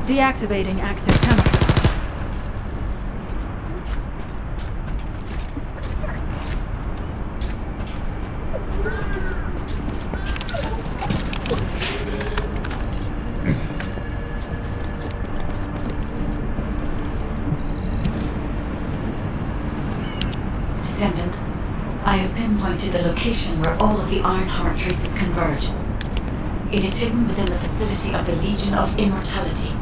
Deactivating active camouflage. Descendant, I have pinpointed the location where all of the Ironheart traces converge. It is hidden within the facility of the Legion of Immortality.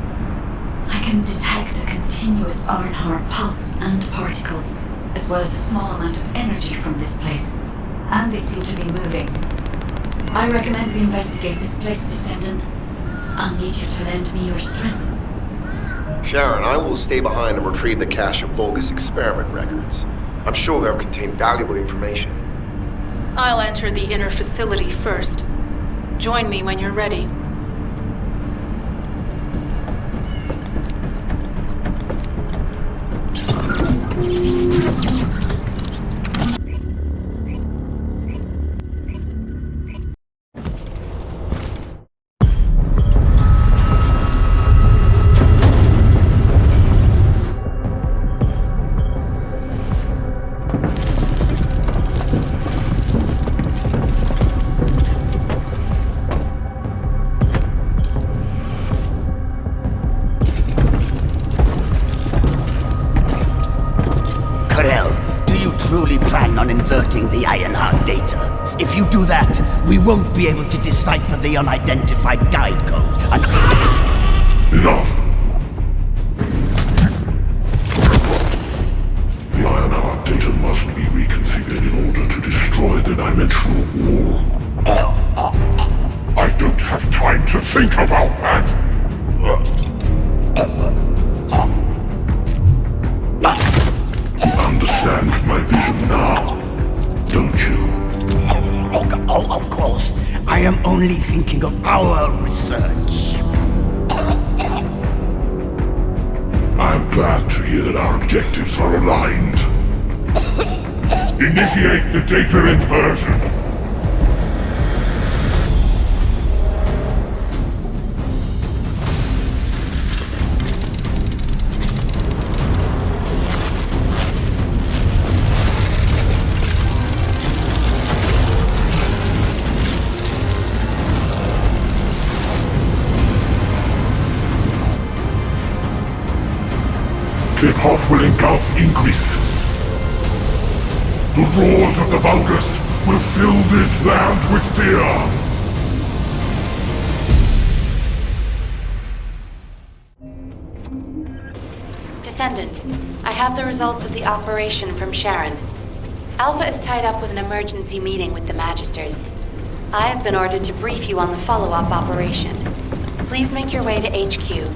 I can detect a continuous Ironheart pulse and particles, as well as a small amount of energy from this place, and they seem to be moving. I recommend we investigate this place, Descendant. I'll need you to lend me your strength. Sharon, I will stay behind and retrieve the cache of Vulgus experiment records. I'm sure they'll contain valuable information. I'll enter the inner facility first. Join me when you're ready. Truly plan on inverting the Ironheart data. If you do that, we won't be able to decipher the unidentified guide code. Enough! The Ironheart data must be reconfigured in order to destroy the dimensional wall. I don't have time to think about that! Understand my vision now, don't you? Oh, of course. I am only thinking of our research. I'm glad to hear that our objectives are aligned. Initiate the data inversion. The path will engulf Ingris. The roars of the Vulgus will fill this land with fear. Descendant, I have the results of the operation from Sharon. Alpha is tied up with an emergency meeting with the Magisters. I have been ordered to brief you on the follow-up operation. Please make your way to HQ.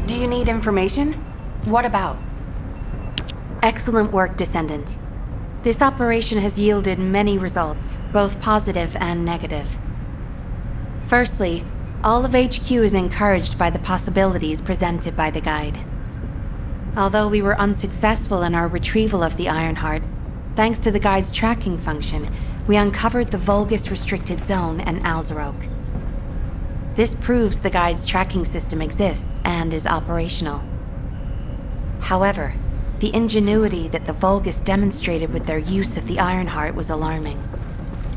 Do you need information? What about? Excellent work, Descendant. This operation has yielded many results, both positive and negative. Firstly, all of HQ is encouraged by the possibilities presented by the guide. Although we were unsuccessful in our retrieval of the Ironheart, thanks to the guide's tracking function, we uncovered the Vulgus restricted zone and Alzarok. This proves the guide's tracking system exists and is operational. However, the ingenuity that the Vulgus demonstrated with their use of the Ironheart was alarming.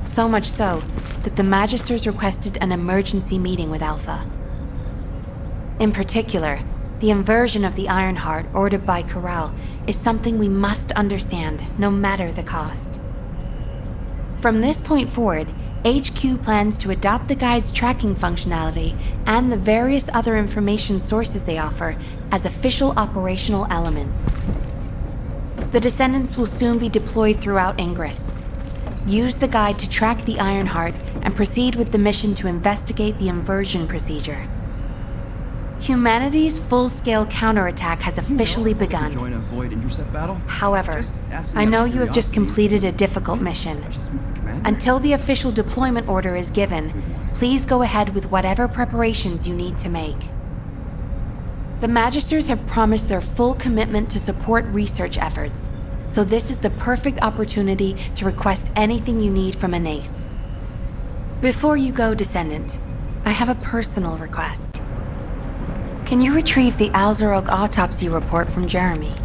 So much so that the Magisters requested an emergency meeting with Alpha. In particular, the inversion of the Ironheart ordered by Corral is something we must understand, no matter the cost. From this point forward, HQ plans to adopt the guide's tracking functionality and the various other information sources they offer as official operational elements. The Descendants will soon be deployed throughout Ingris. Use the guide to track the Ironheart and proceed with the mission to investigate the inversion procedure. Humanity's full-scale counterattack has officially begun. Join a void intercept battle? However, I know you have just completed a difficult mission. Until the official deployment order is given, please go ahead with whatever preparations you need to make. The Magisters have promised their full commitment to support research efforts, so this is the perfect opportunity to request anything you need from an ace. Before you go, Descendant, I have a personal request. Can you retrieve the Alzarog autopsy report from Jeremy?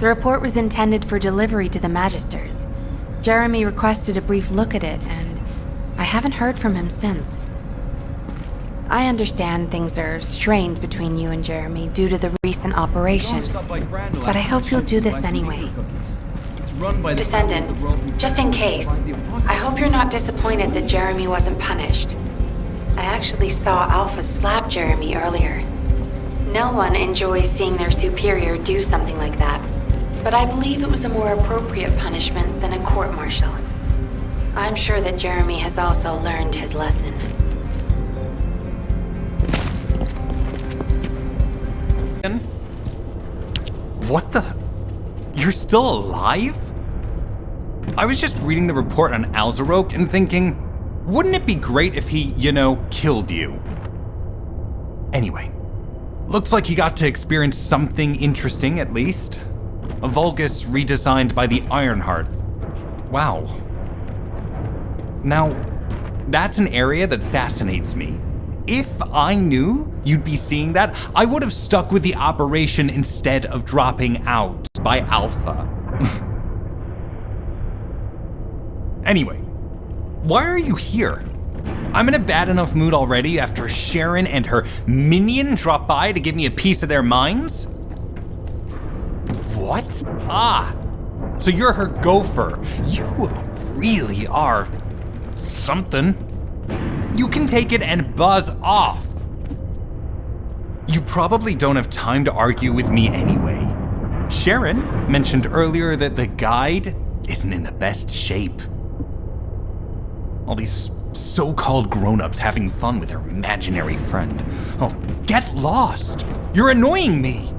The report was intended for delivery to the Magisters. Jeremy requested a brief look at it, and I haven't heard from him since. I understand things are strained between you and Jeremy due to the recent operation, but I hope you'll do this anyway. Descendant, just in case, I hope you're not disappointed that Jeremy wasn't punished. I actually saw Alpha slap Jeremy earlier. No one enjoys seeing their superior do something like that, but I believe it was a more appropriate punishment than a court-martial. I'm sure that Jeremy has also learned his lesson. What the? You're still alive? I was just reading the report on Alzarog and thinking, wouldn't it be great if he, killed you? Anyway, looks like he got to experience something interesting at least. A Vulgus redesigned by the Ironheart. Wow. Now, that's an area that fascinates me. If I knew you'd be seeing that, I would have stuck with the operation instead of dropping out by Alpha. Anyway, why are you here? I'm in a bad enough mood already after Sharon and her minion drop by to give me a piece of their minds? What? Ah, so you're her gopher. You really are something. You can take it and buzz off. You probably don't have time to argue with me anyway. Sharon mentioned earlier that the guide isn't in the best shape. All these so-called grown-ups having fun with their imaginary friend. Oh, get lost! You're annoying me!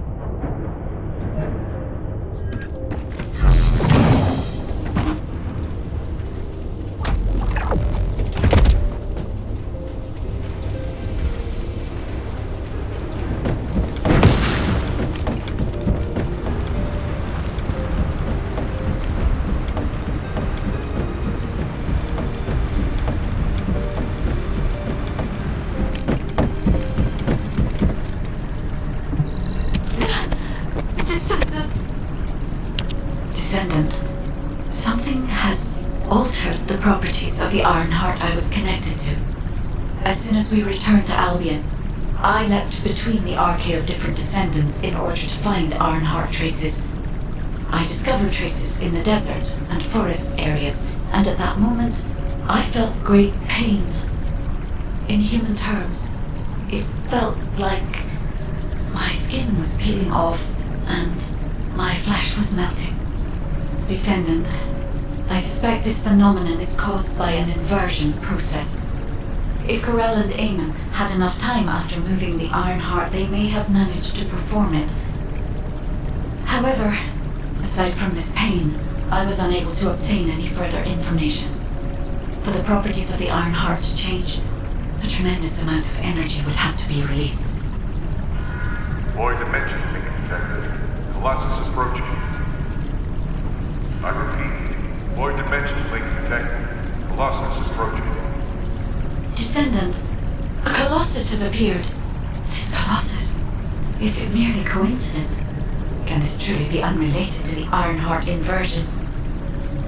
Descendant, something has altered the properties of the Ironheart I was connected to. As soon as we returned to Albion, I leapt between the arcade of different Descendants in order to find Ironheart traces. I discovered traces in the desert and forest areas, and at that moment, I felt great pain. In human terms, it felt like my skin was peeling off and my flesh was melting. Descendant, I suspect this phenomenon is caused by an inversion process. If Corell and Eamon had enough time after moving the Ironheart, they may have managed to perform it. However, aside from this pain, I was unable to obtain any further information. For the properties of the Ironheart to change, a tremendous amount of energy would have to be released. Void dimension being detected. Colossus approaching. I repeat, void dimension link detected. Colossus approaching. Descendant, a Colossus has appeared. This Colossus, is it merely coincidence? Can this truly be unrelated to the Ironheart inversion?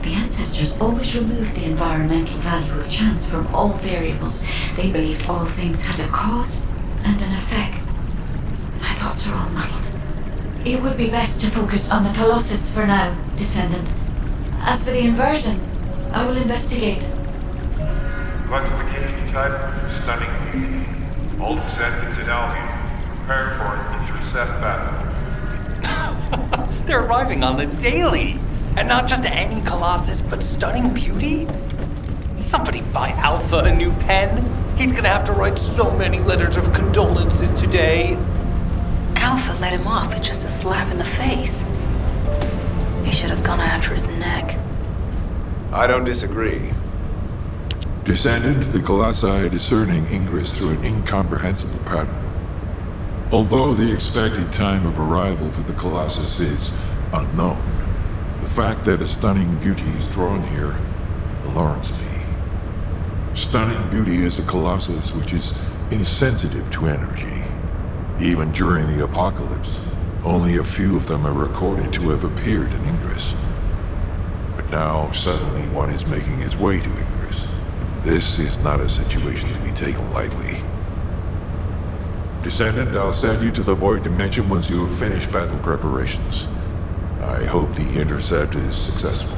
The ancestors always removed the environmental value of chance from all variables. They believed all things had a cause and an effect. My thoughts are all muddled. It would be best to focus on the Colossus for now, Descendant. As for the inversion, I will investigate. Classification type, stunning beauty. All Descendants in Albion, prepare for an intercept battle. They're arriving on the daily! And not just any Colossus, but stunning beauty? Somebody buy Alpha a new pen? He's gonna have to write so many letters of condolences today. Alpha let him off with just a slap in the face. He should have gone after his neck. I don't disagree. Descendants, the Colossi are discerning Ingris through an incomprehensible pattern. Although the expected time of arrival for the Colossus is unknown, the fact that a stunning beauty is drawn here alarms me. Stunning beauty is a Colossus which is insensitive to energy. Even during the apocalypse, only a few of them are recorded to have appeared in Ingris. But now, suddenly one is making its way to Ingris. This is not a situation to be taken lightly. Descendant, I'll send you to the Void Dimension once you have finished battle preparations. I hope the intercept is successful.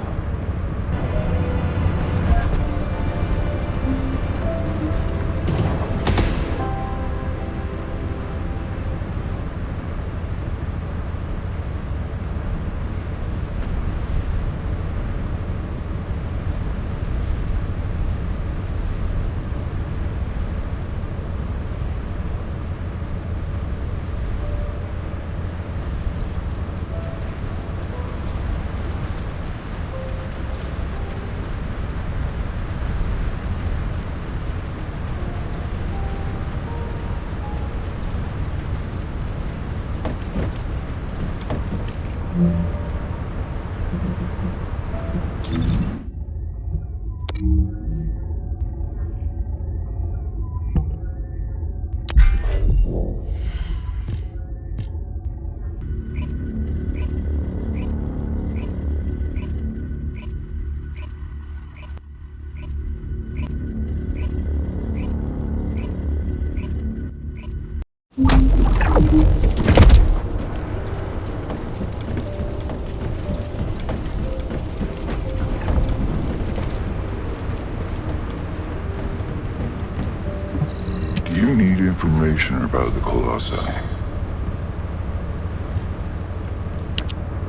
You need information about the Colossi.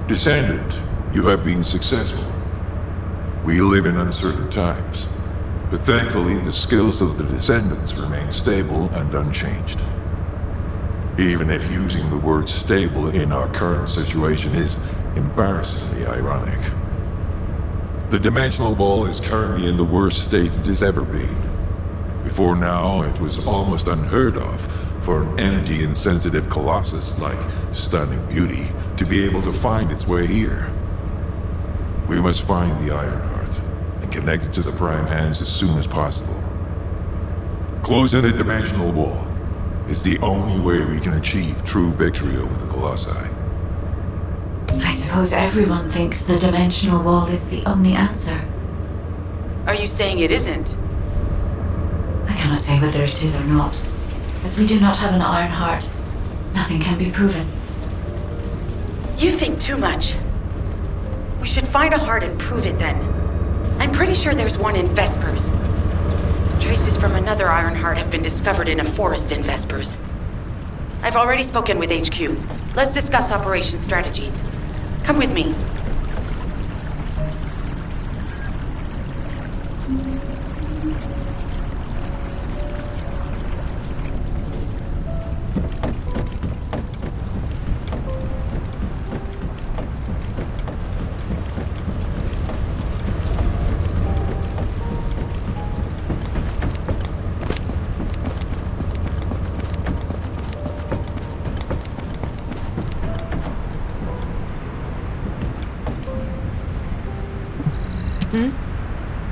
Descendant, you have been successful. We live in uncertain times, but thankfully the skills of the Descendants remain stable and unchanged. Even if using the word stable in our current situation is embarrassingly ironic. The dimensional wall is currently in the worst state it has ever been. Before now, it was almost unheard of for an energy-insensitive colossus like Stunning Beauty to be able to find its way here. We must find the Ironheart and connect it to the Prime Hands as soon as possible. Closing the dimensional wall is the only way we can achieve true victory over the Colossi. I suppose everyone thinks the dimensional wall is the only answer. Are you saying it isn't? I cannot say whether it is or not. As we do not have an Ironheart, nothing can be proven. You think too much. We should find a heart and prove it then. I'm pretty sure there's one in Vespers. Traces from another Ironheart have been discovered in a forest in Vespers. I've already spoken with HQ. Let's discuss operation strategies. Come with me.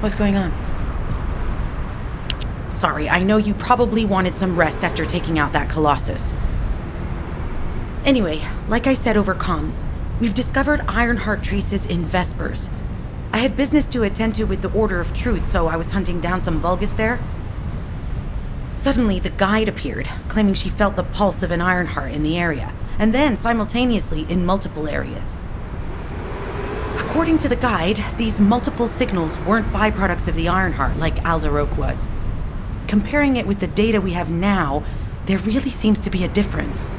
What's going on? Sorry, I know you probably wanted some rest after taking out that Colossus. Anyway, like I said over comms, we've discovered Ironheart traces in Vespers. I had business to attend to with the Order of Truth, so I was hunting down some Vulgus there. Suddenly, the guide appeared, claiming she felt the pulse of an Ironheart in the area, and then simultaneously in multiple areas. According to the guide, these multiple signals weren't byproducts of the Ironheart like Alzarok was. Comparing it with the data we have now, there really seems to be a difference.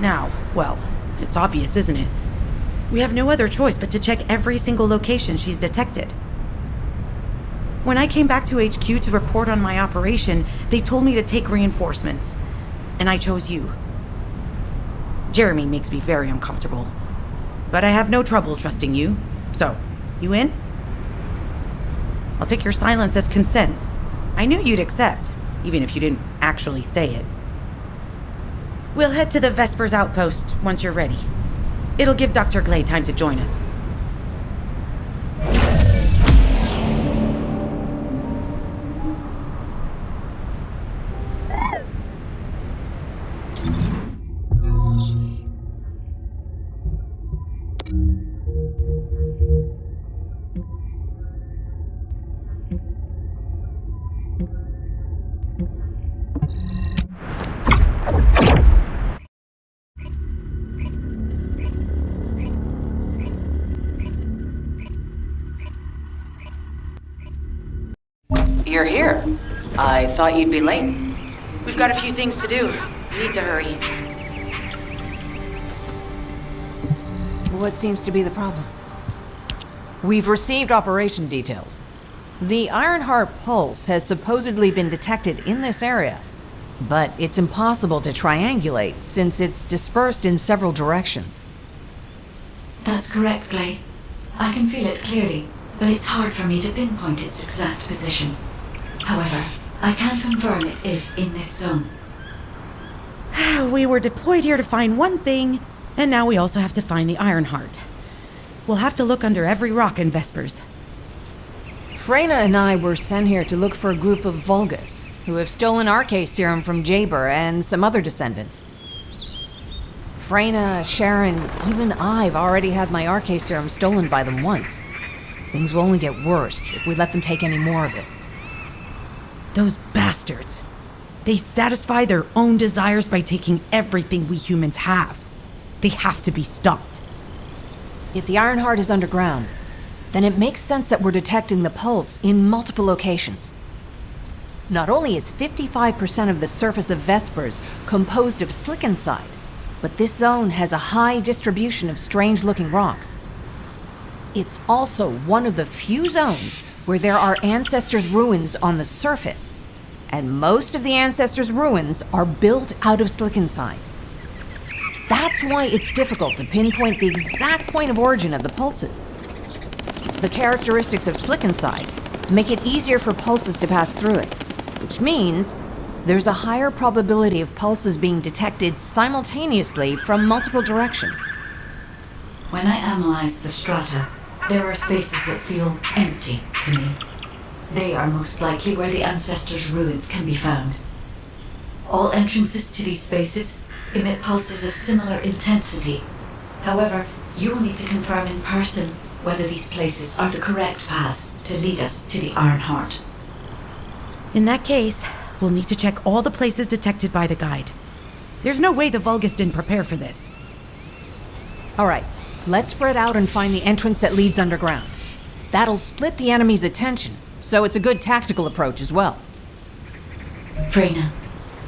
Now, well, it's obvious, isn't it? We have no other choice but to check every single location she's detected. When I came back to HQ to report on my operation, they told me to take reinforcements, and I chose you. Jeremy makes me very uncomfortable. But I have no trouble trusting you. So, you in? I'll take your silence as consent. I knew you'd accept, even if you didn't actually say it. We'll head to the Vespers outpost once you're ready. It'll give Dr. Glade time to join us. You're here. I thought you'd be late. We've got a few things to do. We need to hurry. What seems to be the problem? We've received operation details. The Ironheart pulse has supposedly been detected in this area, but it's impossible to triangulate since it's dispersed in several directions. That's correct, Glade. I can feel it clearly, but it's hard for me to pinpoint its exact position. However, I can confirm it is in this zone. We were deployed here to find one thing, and now we also have to find the Ironheart. We'll have to look under every rock in Vespers. Freyna and I were sent here to look for a group of Vulgus, who have stolen RK serum from Jaber and some other Descendants. Freyna, Sharon, even I've already had my RK serum stolen by them once. Things will only get worse if we let them take any more of it. Those bastards. They satisfy their own desires by taking everything we humans have. They have to be stopped. If the Ironheart is underground, then it makes sense that we're detecting the pulse in multiple locations. Not only is 55% of the surface of Vespers composed of slickensides, but this zone has a high distribution of strange-looking rocks. It's also one of the few zones where there are Ancestors' ruins on the surface, and most of the Ancestors' ruins are built out of slickenside. That's why it's difficult to pinpoint the exact point of origin of the pulses. The characteristics of slickenside make it easier for pulses to pass through it, which means there's a higher probability of pulses being detected simultaneously from multiple directions. When I analyze the strata, there are spaces that feel empty to me. They are most likely where the Ancestors' ruins can be found. All entrances to these spaces emit pulses of similar intensity. However, you will need to confirm in person whether these places are the correct paths to lead us to the Ironheart. In that case, we'll need to check all the places detected by the guide. There's no way the Vulgus didn't prepare for this. All right, let's spread out and find the entrance that leads underground. That'll split the enemy's attention, so it's a good tactical approach as well. Freyna,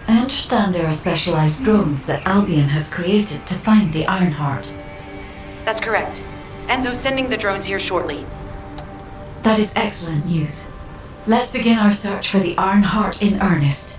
I understand there are specialized drones that Albion has created to find the Ironheart. That's correct. Enzo's sending the drones here shortly. That is excellent news. Let's begin our search for the Ironheart in earnest.